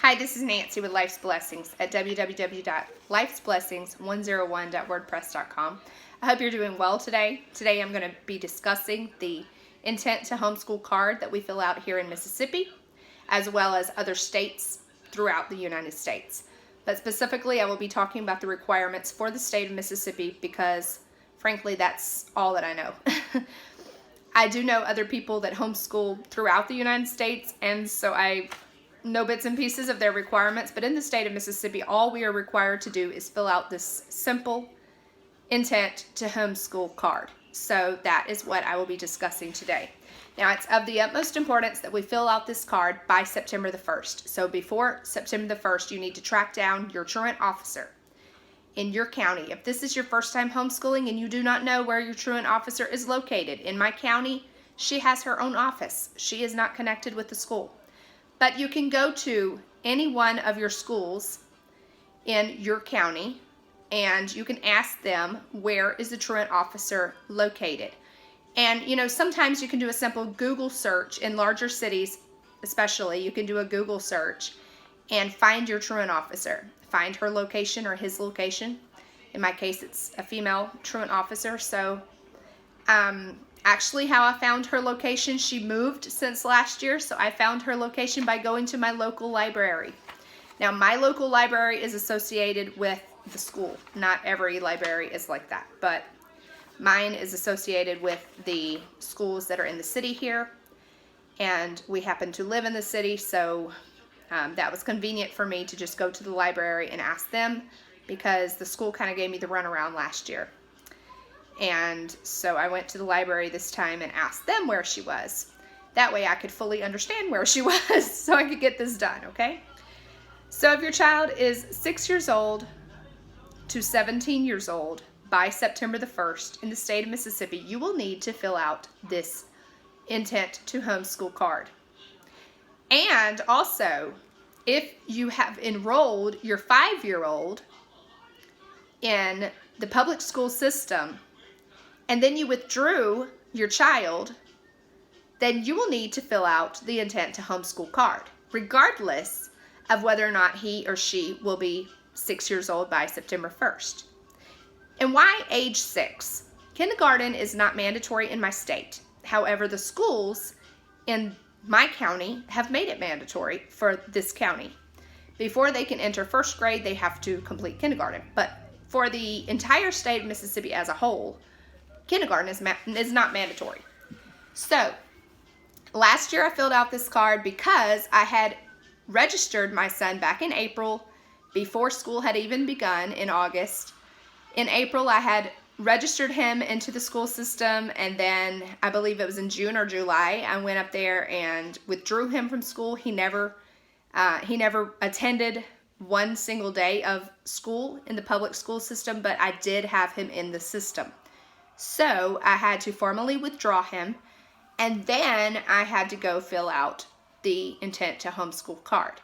Hi, this is Nancy with Life's Blessings at www.lifesblessings101.wordpress.com. I hope you're doing well today. Today I'm going to be discussing the intent to homeschool card that we fill out here in Mississippi, as well as other states throughout the United States. But specifically, I will be talking about the requirements for the state of Mississippi because, frankly, that's all that I know. I do know other people that homeschool throughout the United States, and so I know bits and pieces of their requirements, but in the state of Mississippi, all we are required to do is fill out this simple intent to homeschool card. So that is what I will be discussing today. Now, it's of the utmost importance that we fill out this card by September the 1st. So before September the 1st, you need to track down your truant officer in your county. If this is your first time homeschooling and you do not know where your truant officer is located, in my county, she has her own office. She is not connected with the school. But you can go to any one of your schools in your county and you can ask them, where is the truant officer located? And sometimes you can do a simple Google search in larger cities, especially. You can do a Google search and find your truant officer. Find her location or his location. In my case, it's a female truant officer. So actually how I found her location, she moved since last year, so I found her location by going to my local library. Now, my local library is associated with the school. Not every library is like that, but mine is associated with the schools that are in the city here, and we happen to live in the city, so that was convenient for me to just go to the library and ask them, because the school kind of gave me the runaround last year. And so I went to the library this time and asked them where she was. That way I could fully understand where she was so I could get this done, okay? So if your child is 6 years old to 17 years old by September the 1st in the state of Mississippi, you will need to fill out this intent to homeschool card. And also, if you have enrolled your 5-year-old in the public school system, and then you withdrew your child, then you will need to fill out the intent to homeschool card, regardless of whether or not he or she will be 6 years old by September 1st. And why age 6? Kindergarten is not mandatory in my state. However, the schools in my county have made it mandatory for this county. Before they can enter first grade, they have to complete kindergarten. But for the entire state of Mississippi as a whole, kindergarten is not mandatory. So last year I filled out this card because I had registered my son back in April before school had even begun in August. In April I had registered him into the school system, and then I believe it was in June or July I went up there and withdrew him from school. He never attended one single day of school in the public school system, but I did have him in the system. So I had to formally withdraw him, and then I had to go fill out the intent to homeschool card.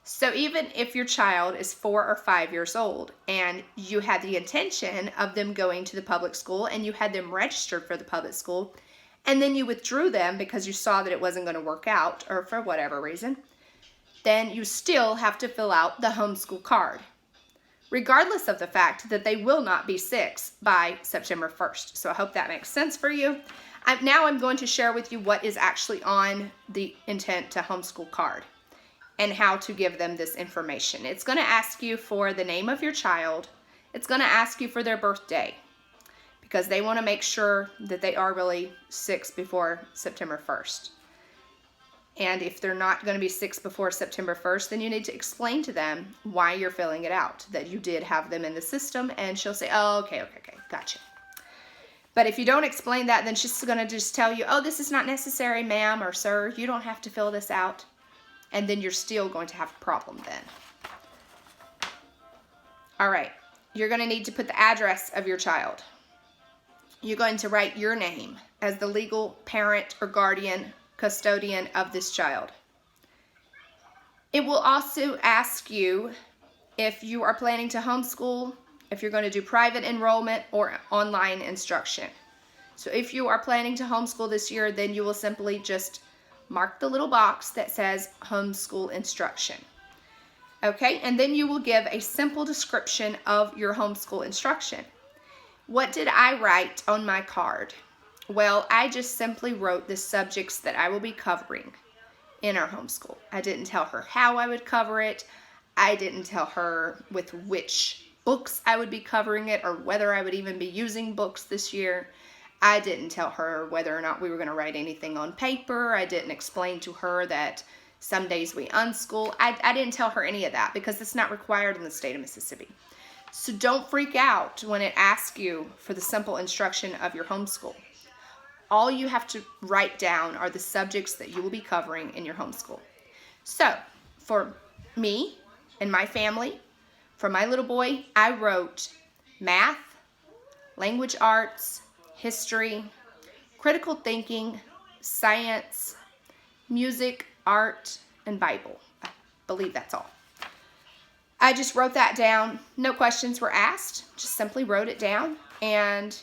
So even if your child is 4 or 5 years old and you had the intention of them going to the public school and you had them registered for the public school, and then you withdrew them because you saw that it wasn't going to work out or for whatever reason, then you still have to fill out the homeschool card, regardless of the fact that they will not be 6 by September 1st. So I hope that makes sense for you. Now I'm going to share with you what is actually on the intent to homeschool card and how to give them this information. It's going to ask you for the name of your child. It's going to ask you for their birthday because they want to make sure that they are really 6 before September 1st. And if they're not going to be 6 before September 1st, then you need to explain to them why you're filling it out, that you did have them in the system, and she'll say, oh, okay, gotcha. But if you don't explain that, then she's going to just tell you, oh, this is not necessary, ma'am or sir, you don't have to fill this out, and then you're still going to have a problem then. All right, you're going to need to put the address of your child. You're going to write your name as the legal parent or guardian custodian of this child. It will also ask you if you are planning to homeschool, if you're going to do private enrollment or online instruction. So if you are planning to homeschool this year, then you will simply just mark the little box that says homeschool instruction. Okay, and then you will give a simple description of your homeschool instruction. What did I write on my card? Well, I just simply wrote the subjects that I will be covering in our homeschool. I didn't tell her how I would cover it. I didn't tell her with which books I would be covering it or whether I would even be using books this year. I didn't tell her whether or not we were going to write anything on paper. I didn't explain to her that some days we unschool. I didn't tell her any of that because it's not required in the state of Mississippi. So don't freak out when it asks you for the simple instruction of your homeschool. All you have to write down are the subjects that you will be covering in your homeschool. So for me and my family, for my little boy, I wrote math, language arts, history, critical thinking, science, music, art, and Bible. I believe that's all. I just wrote that down. No questions were asked. Just simply wrote it down. And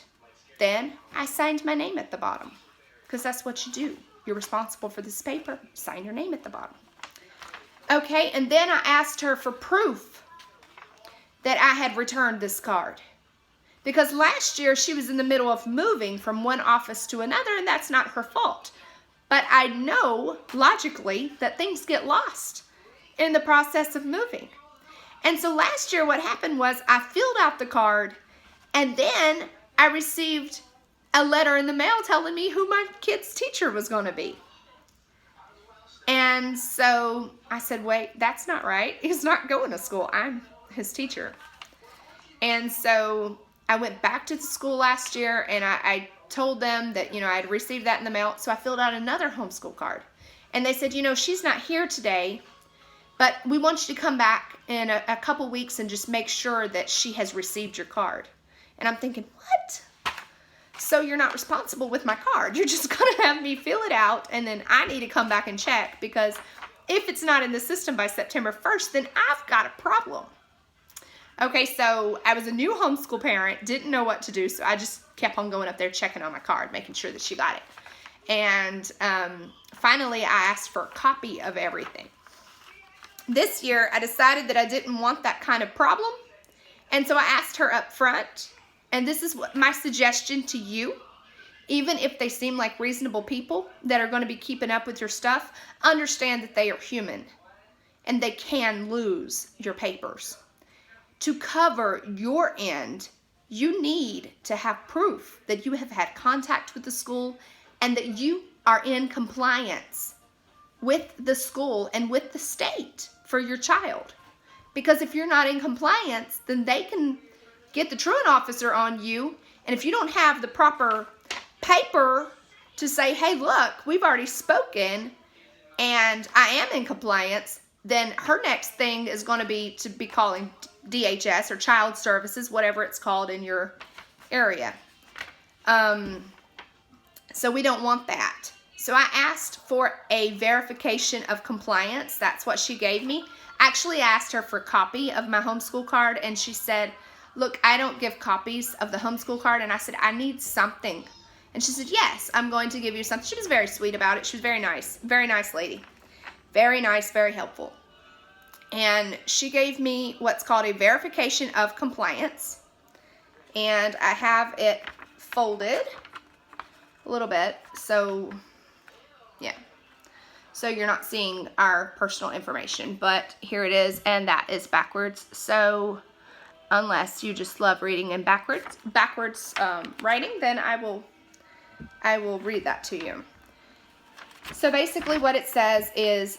then I signed my name at the bottom. Because that's what you do. You're responsible for this paper. Sign your name at the bottom. Okay, and then I asked her for proof that I had returned this card. Because last year she was in the middle of moving from one office to another, and that's not her fault. But I know, logically, that things get lost in the process of moving. And so last year what happened was I filled out the card, and then I received a letter in the mail telling me who my kid's teacher was going to be. And so I said, wait, that's not right. He's not going to school. I'm his teacher. And so I went back to the school last year, and I told them that, I had received that in the mail. So I filled out another homeschool card. And they said, she's not here today, but we want you to come back in a couple weeks and just make sure that she has received your card. And I'm thinking, what? So you're not responsible with my card. You're just going to have me fill it out, and then I need to come back and check, because if it's not in the system by September 1st, then I've got a problem. Okay, so I was a new homeschool parent, didn't know what to do, so I just kept on going up there checking on my card, making sure that she got it. And finally, I asked for a copy of everything. This year, I decided that I didn't want that kind of problem, and so I asked her up front, and this is what my suggestion to you. Even if they seem like reasonable people that are going to be keeping up with your stuff, understand that they are human, and they can lose your papers. To cover your end, you need to have proof that you have had contact with the school and that you are in compliance with the school and with the state for your child. Because if you're not in compliance, then they can get the truant officer on you, and if you don't have the proper paper to say, hey, look, we've already spoken and I am in compliance, then her next thing is going to be calling DHS or Child Services, whatever it's called in your area. So we don't want that. So I asked for a verification of compliance. That's what she gave me. Actually, I asked her for a copy of my homeschool card, and she said, look, I don't give copies of the homeschool card. And I said, I need something. And she said, yes, I'm going to give you something. She was very sweet about it. She was very nice lady. Very nice, very helpful. And she gave me what's called a verification of compliance. And I have it folded a little bit. So, yeah. So you're not seeing our personal information. But here it is. And that is backwards. So unless you just love reading in backwards writing, then I will read that to you. So basically what it says is,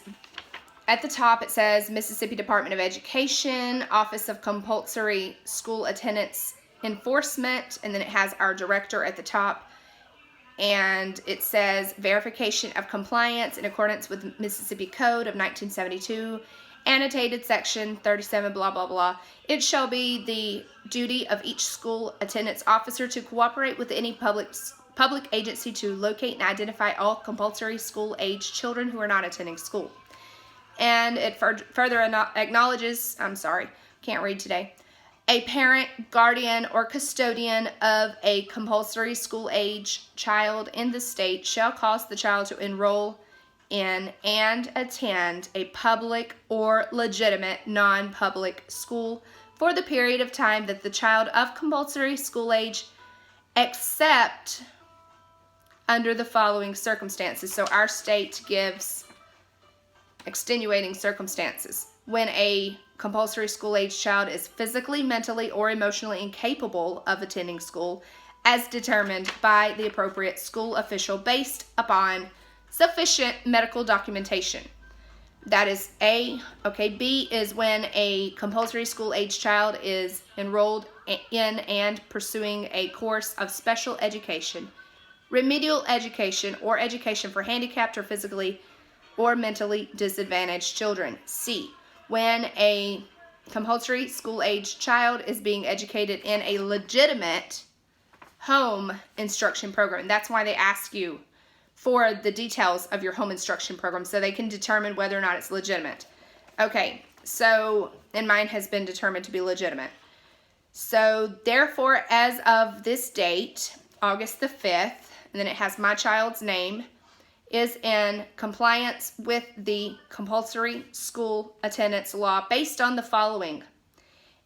at the top it says Mississippi Department of Education, Office of Compulsory School Attendance Enforcement, and then it has our director at the top, and it says verification of compliance in accordance with Mississippi Code of 1972, annotated section 37, blah, blah, blah. It shall be the duty of each school attendance officer to cooperate with any public agency to locate and identify all compulsory school-age children who are not attending school. And it further acknowledges, I'm sorry, can't read today, a parent, guardian, or custodian of a compulsory school-age child in the state shall cause the child to enroll in and attend a public or legitimate non-public school for the period of time that the child of compulsory school age, except under the following circumstances. So our state gives extenuating circumstances. When a compulsory school age child is physically, mentally, or emotionally incapable of attending school as determined by the appropriate school official based upon sufficient medical documentation. That is A. Okay, B is when a compulsory school age child is enrolled in and pursuing a course of special education, remedial education, or education for handicapped or physically or mentally disadvantaged children. C, when a compulsory school age child is being educated in a legitimate home instruction program. That's why they ask you for the details of your home instruction program so they can determine whether or not it's legitimate. Okay, so, and mine has been determined to be legitimate. So, therefore, as of this date, August the 5th, and then it has my child's name, is in compliance with the compulsory school attendance law based on the following.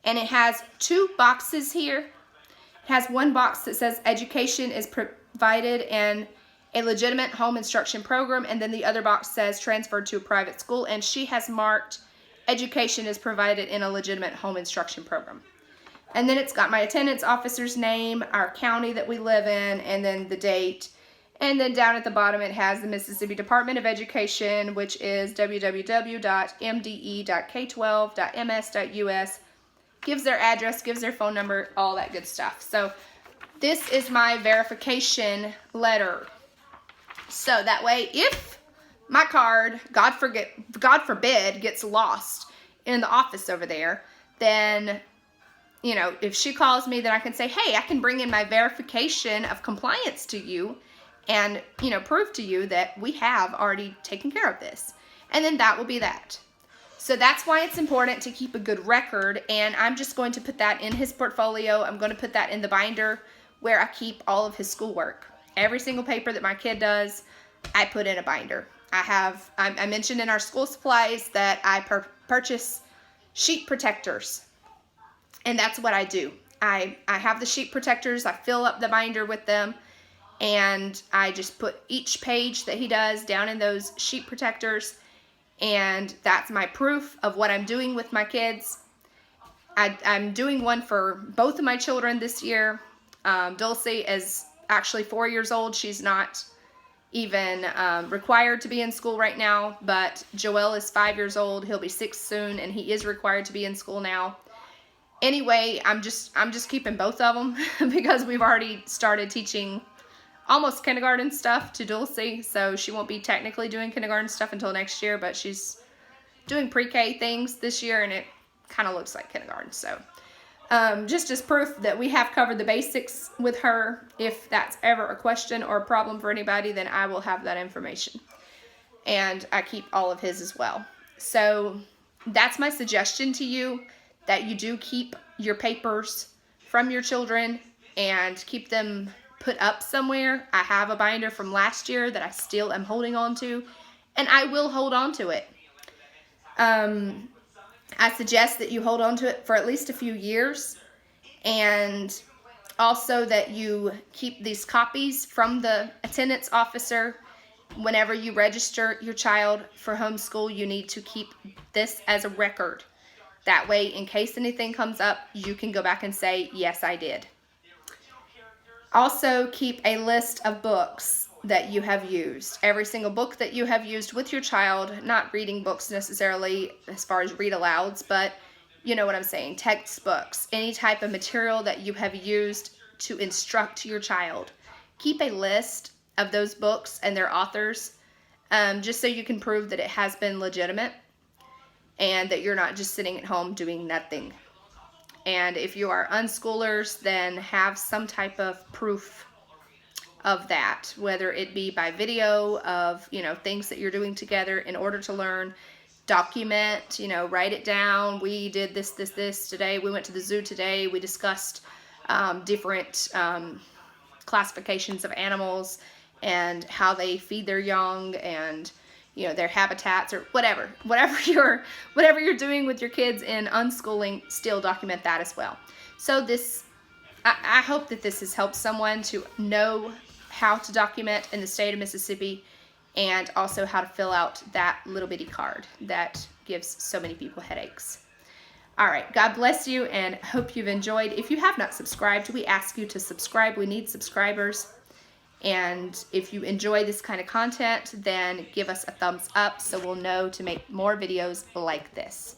And it has two boxes here. It has one box that says education is provided in a legitimate home instruction program, and then the other box says transferred to a private school, and she has marked education is provided in a legitimate home instruction program. And then it's got my attendance officer's name, our county that we live in, and then the date. And then down at the bottom it has the Mississippi Department of Education, which is www.mde.k12.ms.us. Gives their address, gives their phone number, all that good stuff. So this is my verification letter. So that way, if my card, God forbid, gets lost in the office over there, then, you know, if she calls me, then I can say, hey, I can bring in my verification of compliance to you and, you know, prove to you that we have already taken care of this. And then that will be that. So that's why it's important to keep a good record, and I'm just going to put that in his portfolio. I'm going to put that in the binder where I keep all of his schoolwork. Every single paper that my kid does, I put in a binder. I mentioned in our school supplies that I purchase sheet protectors, and that's what I do. I have the sheet protectors, I fill up the binder with them, and I just put each page that he does down in those sheet protectors, and that's my proof of what I'm doing with my kids. I'm doing one for both of my children this year. Dulcie is actually 4 years old. She's not even required to be in school right now, but Joel is 5 years old. He'll be 6 soon, and he is required to be in school now. Anyway, I'm just keeping both of them because we've already started teaching almost kindergarten stuff to Dulcie, so she won't be technically doing kindergarten stuff until next year, but she's doing pre-K things this year, and it kind of looks like kindergarten. So just as proof that we have covered the basics with her, if that's ever a question or a problem for anybody, then I will have that information. And I keep all of his as well. So that's my suggestion to you, that you do keep your papers from your children and keep them put up somewhere. I have a binder from last year that I still am holding on to, and I will hold on to it. I suggest that you hold on to it for at least a few years, and also that you keep these copies from the attendance officer. Whenever you register your child for homeschool, you need to keep this as a record. That way, in case anything comes up, you can go back and say, yes, I did. Also, keep a list of books that you have used. Every single book that you have used with your child, not reading books necessarily as far as read-alouds, but you know what I'm saying, textbooks, any type of material that you have used to instruct your child. Keep a list of those books and their authors, just so you can prove that it has been legitimate and that you're not just sitting at home doing nothing. And if you are unschoolers, then have some type of proof of that, whether it be by video of, you know, things that you're doing together in order to learn. Document, you know, write it down. We did this today. We went to the zoo today. We discussed different classifications of animals and how they feed their young, and, you know, their habitats or whatever you're doing with your kids in unschooling, still document that as well. So I hope that this has helped someone to know how to document in the state of Mississippi, and also how to fill out that little bitty card that gives so many people headaches. All right, God bless you, and hope you've enjoyed. If you have not subscribed, we ask you to subscribe. We need subscribers. And if you enjoy this kind of content, then give us a thumbs up so we'll know to make more videos like this.